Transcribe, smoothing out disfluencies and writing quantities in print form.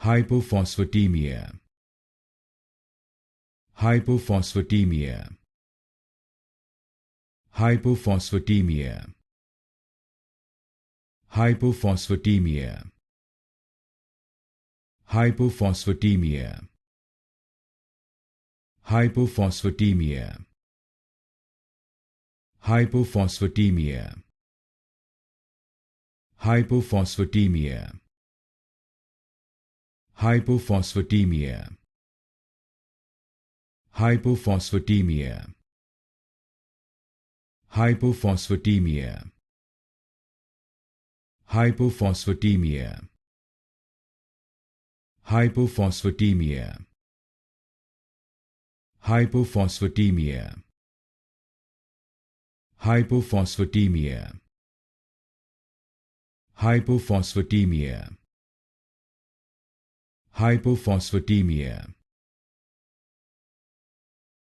Hypophosphatemia. Hypophosphatemia. Hypophosphatemia. Hypophosphatemia. Hypophosphatemia. Hypophosphatemia. Hypophosphatemia. Hypophosphatemia. Hypophosphatemia. Hypophosphatemia. Hypophosphatemia. Hypophosphatemia. Hypophosphatemia. Hypophosphatemia. Hypophosphatemia. Hypophosphatemia. Hypophosphatemia.